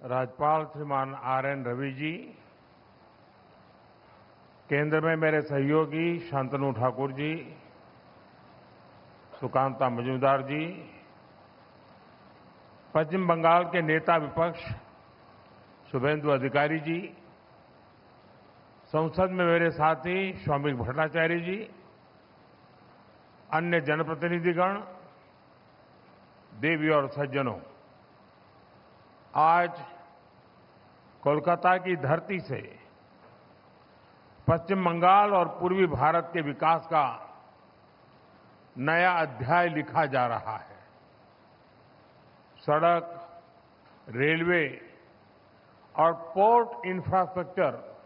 राज्यपाल श्रीमान आर.एन. रवि जी, केंद्र में मेरे सहयोगी शांतनु ठाकुर जी, सुकांता मजूमदार जी, पश्चिम बंगाल के नेता विपक्ष शुभेंदु अधिकारी जी, संसद में मेरे साथी शौमिक भट्टाचार्य जी, अन्य जनप्रतिनिधिगण, देवी और सज्जनों, आज कोलकाता की धरती से पश्चिम बंगाल और पूर्वी भारत के विकास का नया अध्याय लिखा जा रहा है। सड़क, रेलवे और पोर्ट इंफ्रास्ट्रक्चर,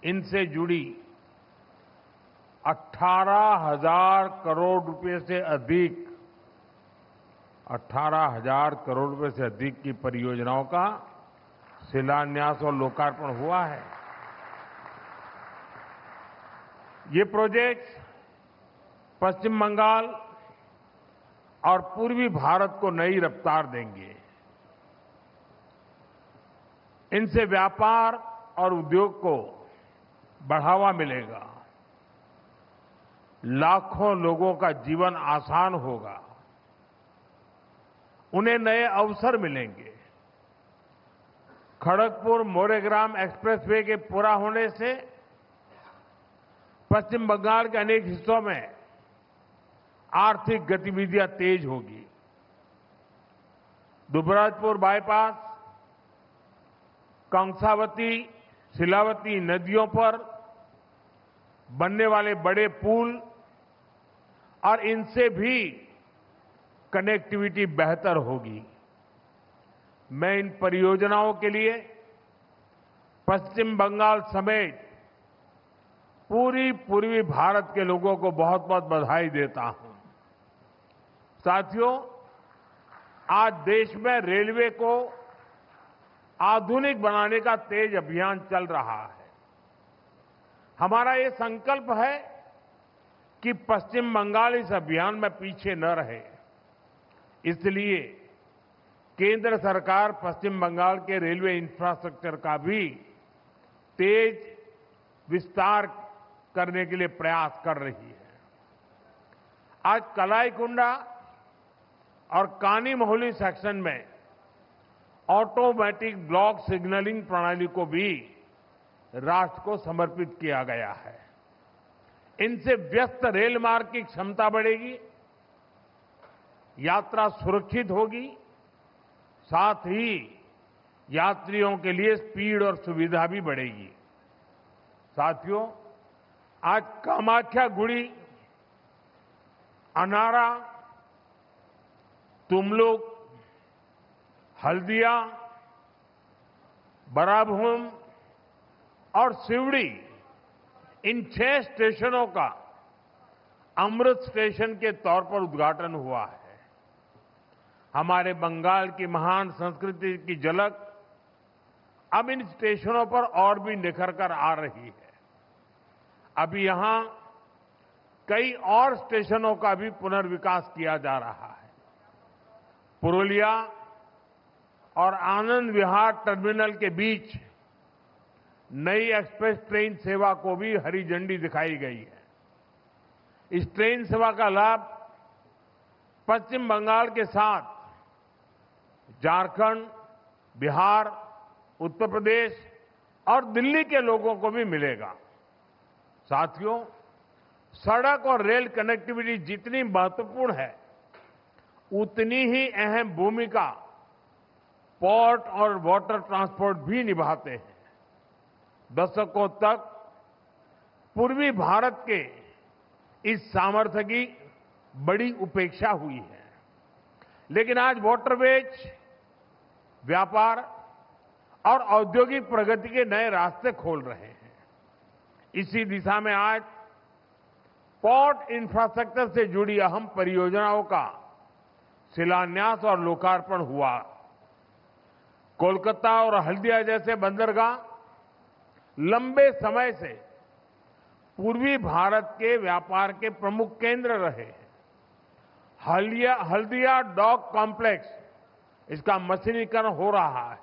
इनसे जुड़ी 18,000 करोड़ रुपए से अधिक 18,000 करोड़ रुपए से अधिक की परियोजनाओं का शिलान्यास और लोकार्पण हुआ है। ये प्रोजेक्ट्स पश्चिम बंगाल और पूर्वी भारत को नई रफ्तार देंगे। इनसे व्यापार और उद्योग को बढ़ावा मिलेगा, लाखों लोगों का जीवन आसान होगा, उन्हें नए अवसर मिलेंगे। खड़गपुर मोरेग्राम एक्सप्रेसवे के पूरा होने से पश्चिम बंगाल के अनेक हिस्सों में आर्थिक गतिविधियां तेज होगी। दुबराजपुर बाईपास, कंसावती, शिलावती नदियों पर बनने वाले बड़े पुल और इनसे भी कनेक्टिविटी बेहतर होगी। मैं इन परियोजनाओं के लिए पश्चिम बंगाल समेत पूरी पूर्वी भारत के लोगों को बहुत बहुत बधाई देता हूं। साथियों, आज देश में रेलवे को आधुनिक बनाने का तेज अभियान चल रहा है। हमारा ये संकल्प है कि पश्चिम बंगाल इस अभियान में पीछे न रहे। इसलिए केंद्र सरकार पश्चिम बंगाल के रेलवे इंफ्रास्ट्रक्चर का भी तेज विस्तार करने के लिए प्रयास कर रही है। आज कलाईकुंडा और कानीमोहली सेक्शन में ऑटोमेटिक ब्लॉक सिग्नलिंग प्रणाली को भी राष्ट्र को समर्पित किया गया है। इनसे व्यस्त रेल मार्ग की क्षमता बढ़ेगी, यात्रा सुरक्षित होगी, साथ ही यात्रियों के लिए स्पीड और सुविधा भी बढ़ेगी। साथियों, आज कामाख्या-गुड़ी, अनारा, तुमलुक, हल्दिया, बराभूम और सिवड़ी, इन 6 स्टेशनों का अमृत स्टेशन के तौर पर उद्घाटन हुआ है। हमारे बंगाल की महान संस्कृति की झलक अब इन स्टेशनों पर और भी निखर कर आ रही है। अभी यहां कई और स्टेशनों का भी पुनर्विकास किया जा रहा है। पुरुलिया और आनंद विहार टर्मिनल के बीच नई एक्सप्रेस ट्रेन सेवा को भी हरी झंडी दिखाई गई है। इस ट्रेन सेवा का लाभ पश्चिम बंगाल के साथ झारखंड, बिहार, उत्तर प्रदेश और दिल्ली के लोगों को भी मिलेगा। साथियों, सड़क और रेल कनेक्टिविटी जितनी महत्वपूर्ण है, उतनी ही अहम भूमिका पोर्ट और वाटर ट्रांसपोर्ट भी निभाते हैं। दशकों तक पूर्वी भारत के इस सामर्थ्य की बड़ी उपेक्षा हुई है, लेकिन आज वाटरवेज, व्यापार और औद्योगिक प्रगति के नए रास्ते खोल रहे हैं। इसी दिशा में आज पोर्ट इंफ्रास्ट्रक्चर से जुड़ी अहम परियोजनाओं का शिलान्यास और लोकार्पण हुआ। कोलकाता और हल्दिया जैसे बंदरगाह लंबे समय से पूर्वी भारत के व्यापार के प्रमुख केंद्र रहे हैं। हल्दिया डॉक कॉम्प्लेक्स, इसका मशीनीकरण हो रहा है।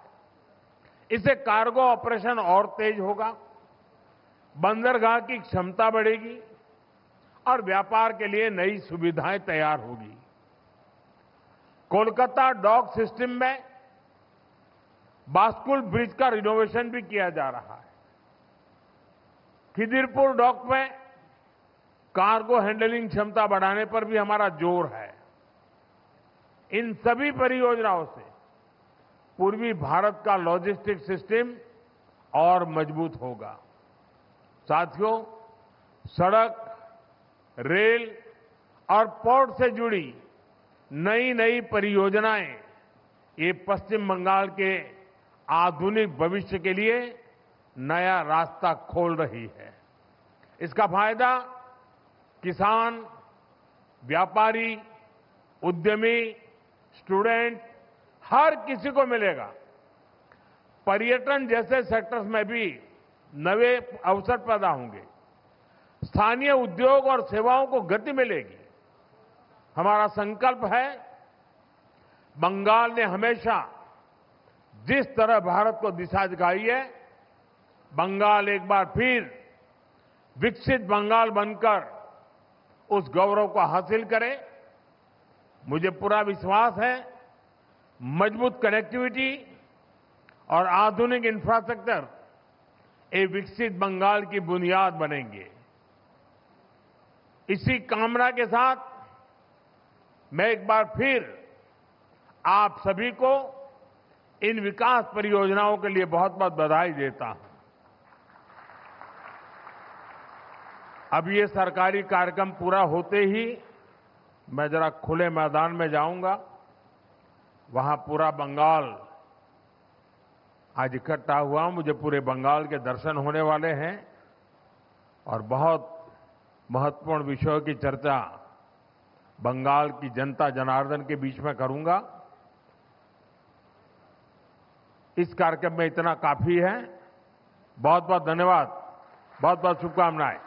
इससे कार्गो ऑपरेशन और तेज होगा, बंदरगाह की क्षमता बढ़ेगी और व्यापार के लिए नई सुविधाएं तैयार होगी। कोलकाता डॉक सिस्टम में बास्कुल ब्रिज का रिनोवेशन भी किया जा रहा है। खिदिरपुर डॉक में कार्गो हैंडलिंग क्षमता बढ़ाने पर भी हमारा जोर है। इन सभी परियोजनाओं से पूर्वी भारत का लॉजिस्टिक सिस्टम और मजबूत होगा। साथियों, सड़क, रेल और पोर्ट से जुड़ी नई नई परियोजनाएं ये पश्चिम बंगाल के आधुनिक भविष्य के लिए नया रास्ता खोल रही है। इसका फायदा किसान, व्यापारी, उद्यमी, स्टूडेंट, हर किसी को मिलेगा। पर्यटन जैसे सेक्टर्स में भी नए अवसर पैदा होंगे। स्थानीय उद्योग और सेवाओं को गति मिलेगी। हमारा संकल्प है, बंगाल ने हमेशा जिस तरह भारत को दिशा दिखाई है, बंगाल एक बार फिर विकसित बंगाल बनकर उस गौरव को हासिल करे। मुझे पूरा विश्वास है, मजबूत कनेक्टिविटी और आधुनिक इंफ्रास्ट्रक्चर ये विकसित बंगाल की बुनियाद बनेंगे। इसी कामना के साथ मैं एक बार फिर आप सभी को इन विकास परियोजनाओं के लिए बहुत बहुत बधाई देता हूं। अब ये सरकारी कार्यक्रम पूरा होते ही मैं जरा खुले मैदान में जाऊंगा। वहां पूरा बंगाल आज इकट्ठा हुआ। मुझे पूरे बंगाल के दर्शन होने वाले हैं और बहुत महत्वपूर्ण विषयों की चर्चा बंगाल की जनता जनार्दन के बीच में करूंगा। इस कार्यक्रम में इतना काफी है। बहुत बहुत धन्यवाद, बहुत बहुत शुभकामनाएं।